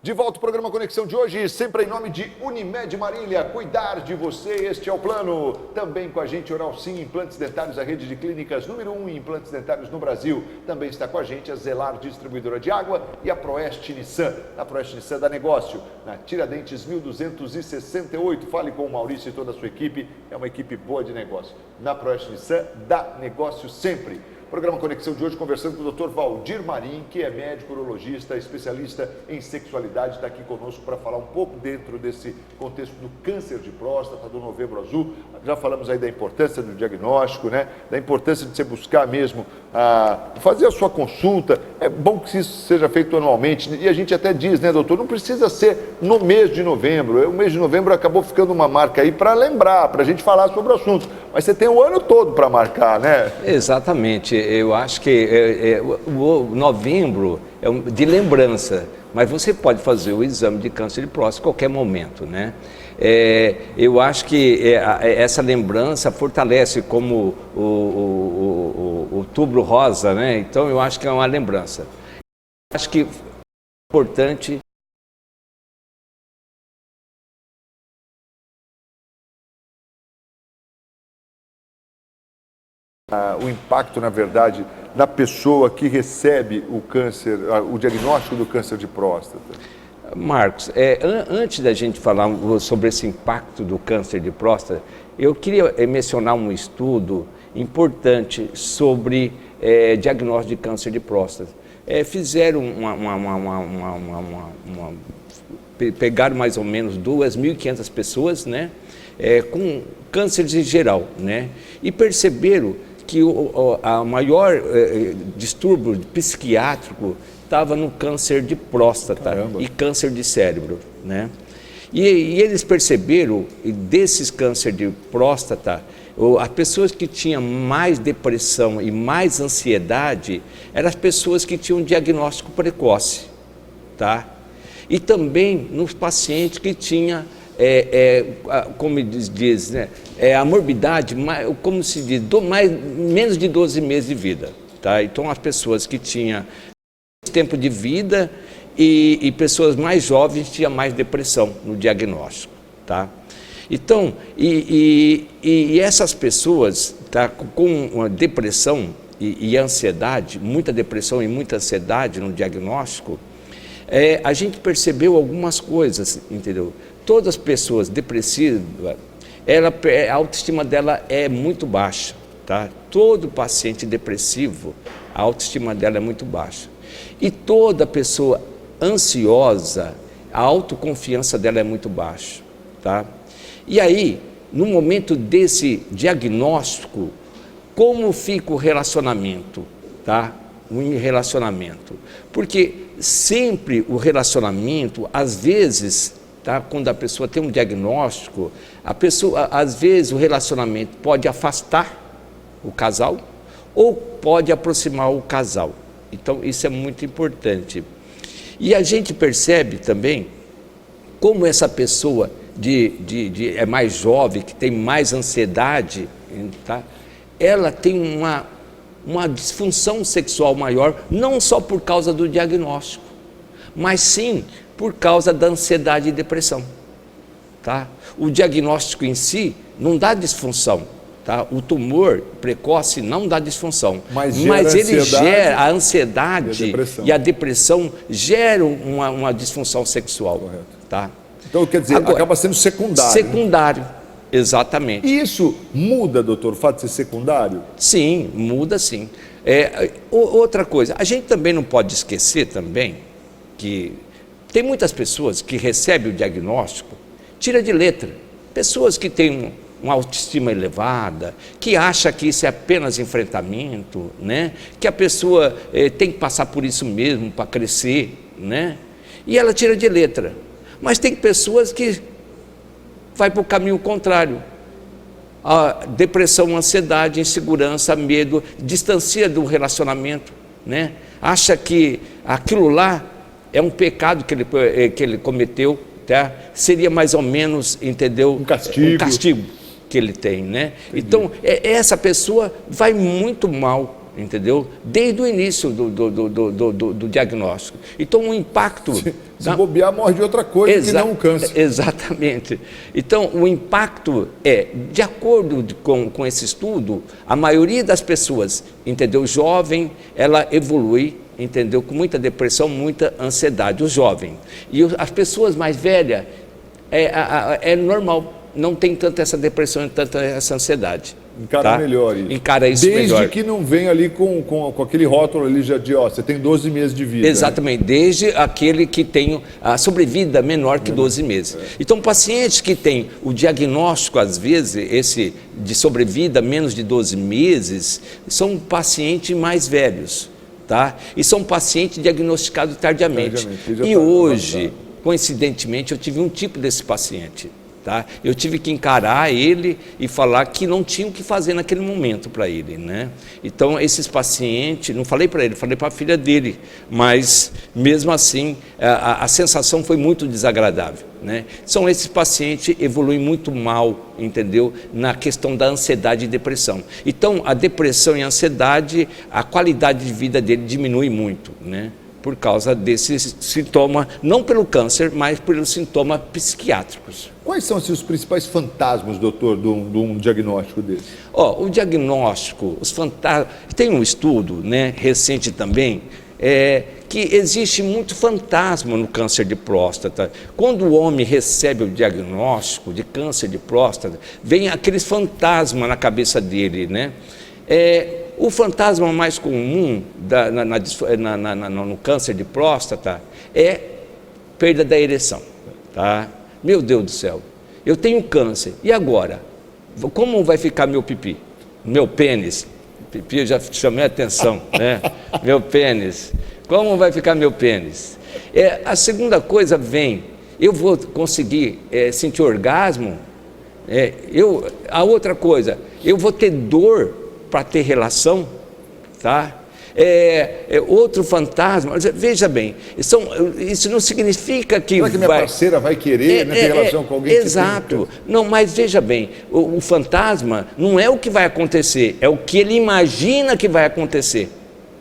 De volta ao programa Conexão de hoje, sempre em nome de Unimed Marília, cuidar de você, este é o plano. Também com a gente, Oral Sim, implantes dentários, a rede de clínicas número 1 em implantes dentários no Brasil. Também está com a gente a Zelar Distribuidora de Água e a Proeste Nissan. A Proeste Nissan dá negócio, na Tiradentes 1268. Fale com o Maurício e toda a sua equipe, é uma equipe boa de negócio. Na Proeste Nissan, dá negócio sempre. Programa Conexão de hoje conversando com o Dr. Valdir Marim, que é médico urologista, especialista em sexualidade, está aqui conosco para falar um pouco dentro desse contexto do câncer de próstata, do Novembro Azul. Já falamos aí da importância do diagnóstico, né? Da importância de você buscar mesmo fazer a sua consulta. É bom que isso seja feito anualmente. E a gente até diz, né, doutor, não precisa ser no mês de novembro. O mês de novembro acabou ficando uma marca aí para lembrar, para a gente falar sobre o assunto. Mas você tem o ano todo para marcar, né? Exatamente. Eu acho que o novembro é de lembrança, mas você pode fazer o exame de câncer de próstata a qualquer momento, né? Eu acho que essa lembrança fortalece como o Outubro Rosa, né? Então eu acho que é uma lembrança. Acho que é importante o impacto, na verdade, na pessoa que recebe o câncer, o diagnóstico do câncer de próstata. Marcos, antes da gente falar sobre esse impacto do câncer de próstata, eu queria mencionar um estudo importante sobre diagnóstico de câncer de próstata. Fizeram pegaram mais ou menos 2.500 pessoas, né, com cânceres em geral, né, e perceberam que a maior distúrbio psiquiátrico estava no câncer de próstata. Caramba. E câncer de cérebro, né? E eles perceberam, desses câncer de próstata, as pessoas que tinham mais depressão e mais ansiedade eram as pessoas que tinham diagnóstico precoce, tá? E também nos pacientes que tinham, como diz, né, a morbidade, como se diz, menos de 12 meses de vida, tá? Então as pessoas que tinham tempo de vida e pessoas mais jovens tinham mais depressão no diagnóstico, tá? Então, essas pessoas, tá, com uma depressão e ansiedade, muita depressão e muita ansiedade no diagnóstico, a gente percebeu algumas coisas, entendeu? Todas as pessoas depressivas, a autoestima dela é muito baixa, tá? Todo paciente depressivo, a autoestima dela é muito baixa. E toda pessoa ansiosa, a autoconfiança dela é muito baixa, tá? E aí, no momento desse diagnóstico, como fica o relacionamento, tá? O relacionamento. Porque sempre o relacionamento, às vezes, tá? Quando a pessoa tem um diagnóstico, às vezes o relacionamento pode afastar o casal ou pode aproximar o casal. Então isso é muito importante. E a gente percebe também como essa pessoa é mais jovem, que tem mais ansiedade, tá? Ela tem uma disfunção sexual maior, não só por causa do diagnóstico, mas sim por causa da ansiedade e depressão, tá? O diagnóstico em si não dá disfunção, tá? O tumor precoce não dá disfunção, mas ele gera a ansiedade e a depressão geram uma disfunção sexual. Correto. Tá? Então, quer dizer, agora, acaba sendo secundário. Secundário, exatamente. E isso muda, doutor, o fato de ser secundário? Sim, muda sim. Outra coisa, a gente também não pode esquecer também que tem muitas pessoas que recebem o diagnóstico, tira de letra. Pessoas que têm uma autoestima elevada, que acha que isso é apenas enfrentamento, né? Que a pessoa tem que passar por isso mesmo para crescer, né? E ela tira de letra. Mas tem pessoas que vai para o caminho contrário. A depressão, ansiedade, insegurança, medo, distancia do relacionamento, né? Acha que aquilo lá é um pecado que ele cometeu, tá? Seria mais ou menos, entendeu? Um castigo que ele tem, né? Entendi. Então, essa pessoa vai muito mal entendeu? Desde o início do diagnóstico. Então, o impacto... Se bobear, morre de outra coisa que não o câncer. Exatamente. Então, o impacto é, de acordo com esse estudo, a maioria das pessoas, entendeu? Jovem, ela evolui, entendeu? Com muita depressão, muita ansiedade, o jovem. E as pessoas mais velhas, é normal, não tem tanta essa depressão, tanta essa ansiedade. Encara melhor isso. Encara isso desde melhor. Que não vem ali com aquele rótulo ali já de, ó, você tem 12 meses de vida. Exatamente, né? Desde aquele que tem a sobrevida menor que 12 meses. Então, pacientes que têm o diagnóstico, às vezes, esse de sobrevida menos de 12 meses, são pacientes mais velhos, tá? E são pacientes diagnosticados tardiamente. E hoje, coincidentemente, eu tive um tipo desse paciente. Tá? Eu tive que encarar ele e falar que não tinha o que fazer naquele momento para ele, né? Então, esses pacientes, não falei para ele, falei para a filha dele, mas mesmo assim a sensação foi muito desagradável, né? São esses pacientes que evoluem muito mal, entendeu? Na questão da ansiedade e depressão. Então, a depressão e a ansiedade, a qualidade de vida dele diminui muito, né? Por causa desses sintomas, não pelo câncer, mas pelos sintomas psiquiátricos. Quais são assim, os principais fantasmas, doutor, de um diagnóstico desse? O diagnóstico, os fantasmas... Tem um estudo, né, recente também, que existe muito fantasma no câncer de próstata. Quando o homem recebe o diagnóstico de câncer de próstata, vem aqueles fantasmas na cabeça dele, né? O fantasma mais comum no câncer de próstata é perda da ereção, tá? Meu Deus do céu, eu tenho câncer, e agora? Como vai ficar meu pipi? Meu pênis? Pipi eu já chamei a atenção, né? Meu pênis. Como vai ficar meu pênis? A segunda coisa vem, eu vou conseguir sentir orgasmo? A outra coisa, eu vou ter dor para ter relação, tá? Outro fantasma, veja bem, isso não significa que... Será que minha parceira vai querer ter relação com alguém? Exato, não, mas veja bem, o fantasma não é o que vai acontecer, é o que ele imagina que vai acontecer,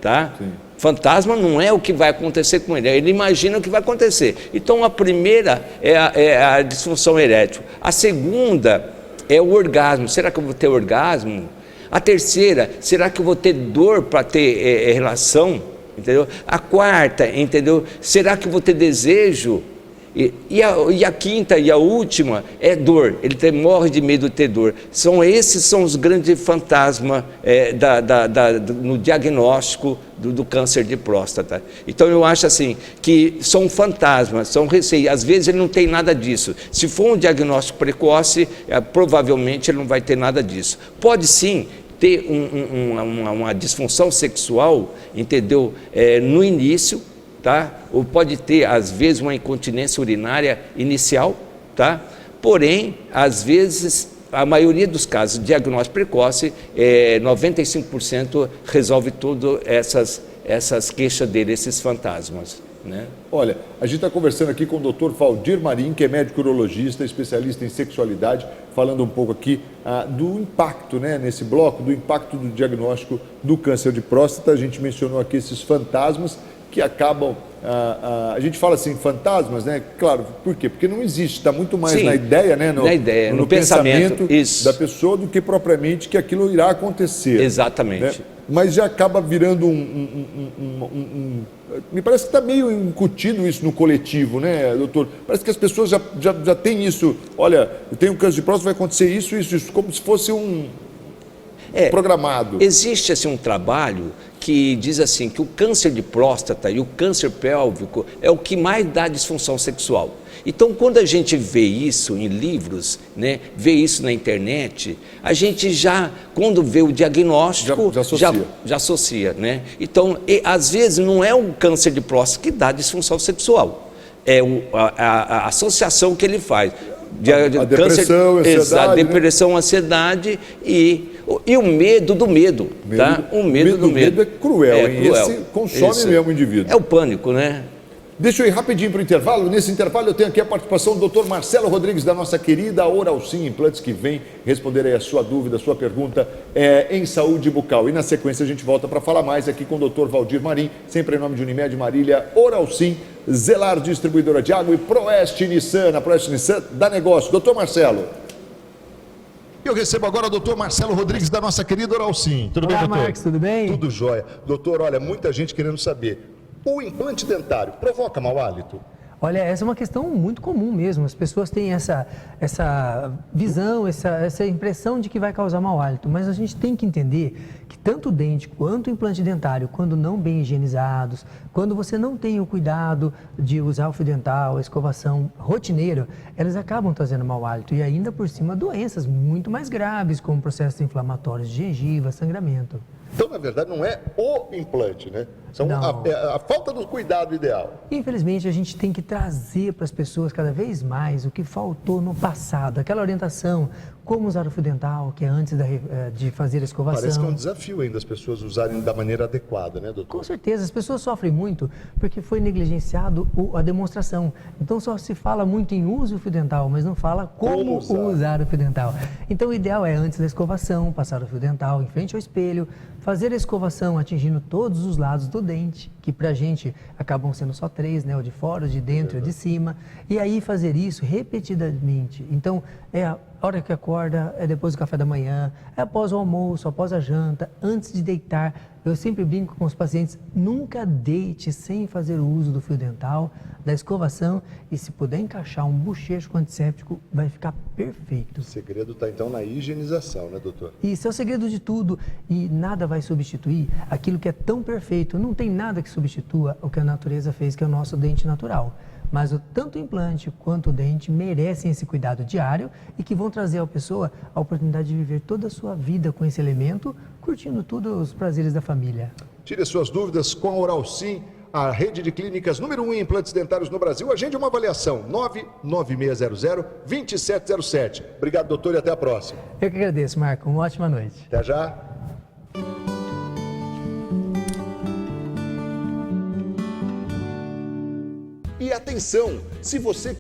tá? Sim. Fantasma não é o que vai acontecer com ele, ele imagina o que vai acontecer. Então a primeira é a disfunção erétil, a segunda é o orgasmo. Será que eu vou ter orgasmo? A terceira, será que eu vou ter dor para ter relação? Entendeu? A quarta, entendeu? Será que eu vou ter desejo? E a quinta e a última é dor. Ele morre de medo de ter dor. Esses são os grandes fantasmas no diagnóstico do câncer de próstata. Então eu acho assim, que são fantasmas, são receios. Às vezes ele não tem nada disso. Se for um diagnóstico precoce, provavelmente ele não vai ter nada disso. Pode sim ter uma disfunção sexual, entendeu? No início, tá? Ou pode ter, às vezes, uma incontinência urinária inicial, tá? Porém, às vezes, a maioria dos casos, diagnóstico precoce, 95% resolve todas essas queixas dele, esses fantasmas, né? Olha, a gente está conversando aqui com o Dr. Valdir Marim, que é médico urologista, especialista em sexualidade, falando um pouco aqui do impacto, né, nesse bloco, do impacto do diagnóstico do câncer de próstata. A gente mencionou aqui esses fantasmas que acabam, a gente fala assim, fantasmas, né? Claro, por quê? Porque não existe, está muito mais na ideia, né? No pensamento da pessoa do que propriamente que aquilo irá acontecer. Exatamente. Né? Mas já acaba virando me parece que está meio incutido isso no coletivo, né, doutor? Parece que as pessoas já têm isso. Olha, eu tenho um câncer de próstata, vai acontecer isso, como se fosse programado. Existe assim um trabalho que diz assim, que o câncer de próstata e o câncer pélvico é o que mais dá disfunção sexual. Então, quando a gente vê isso em livros, né, vê isso na internet, a gente quando vê o diagnóstico, já associa, né? Então, às vezes não é o câncer de próstata que dá disfunção sexual, é a associação que ele faz. A depressão, a ansiedade, depressão, ansiedade e o medo do medo, tá? O medo do medo é cruel, hein? Esse consome mesmo o indivíduo. É o pânico, né? Deixa eu ir rapidinho para o intervalo. Nesse intervalo eu tenho aqui a participação do Dr. Marcelo Rodrigues, da nossa querida Oral Sim Implantes, que vem responder aí a sua dúvida, a sua pergunta em saúde bucal. E na sequência a gente volta para falar mais aqui com o Dr. Valdir Marim, sempre em nome de Unimed Marília, Oral Sim, Zelar Distribuidora de Água e Proeste Nissan. A Proeste Nissan dá negócio. Doutor Marcelo. Eu recebo agora o doutor Marcelo Rodrigues, da nossa querida Oral Sim. Tudo bem, doutor? Marcos, tudo bem? Tudo jóia. Doutor, olha, muita gente querendo saber. O implante dentário provoca mau hálito? Olha, essa é uma questão muito comum mesmo. As pessoas têm essa visão, essa impressão de que vai causar mau hálito. Mas a gente tem que entender que tanto o dente quanto o implante dentário, quando não bem higienizados, quando você não tem o cuidado de usar o fio dental, a escovação rotineira, elas acabam trazendo mau hálito. E ainda por cima, doenças muito mais graves, como processos inflamatórios de gengiva, sangramento. Então, na verdade, não é o implante, né? São a falta do cuidado ideal. Infelizmente, a gente tem que trazer para as pessoas cada vez mais o que faltou no passado. Aquela orientação, como usar o fio dental, que é antes de fazer a escovação. Parece que é um desafio ainda as pessoas usarem da maneira adequada, né, doutor? Com certeza, as pessoas sofrem muito porque foi negligenciado a demonstração. Então, só se fala muito em uso do fio dental, mas não fala como usar o fio dental. Então, o ideal é antes da escovação, passar o fio dental em frente ao espelho, fazer a escovação atingindo todos os lados do dente, que pra gente acabam sendo só 3, né? O de fora, o de dentro e o de cima. E aí fazer isso repetidamente. Então, é a hora que acorda, é depois do café da manhã, é após o almoço, após a janta, antes de deitar. Eu sempre brinco com os pacientes, nunca deite sem fazer o uso do fio dental, da escovação, e se puder encaixar um bochecho com antisséptico, vai ficar perfeito. O segredo está então na higienização, né, doutor? Isso é o segredo de tudo, e nada vai substituir aquilo que é tão perfeito. Não tem nada que substitua o que a natureza fez, que é o nosso dente natural. Mas tanto o implante quanto o dente merecem esse cuidado diário e que vão trazer à pessoa a oportunidade de viver toda a sua vida com esse elemento, curtindo todos os prazeres da família. Tire suas dúvidas com a Oral Sim, a rede de clínicas número 1 em implantes dentários no Brasil. Agende uma avaliação, 99600-2707. Obrigado, doutor, e até a próxima. Eu que agradeço, Marco. Uma ótima noite. Até já. E atenção, se você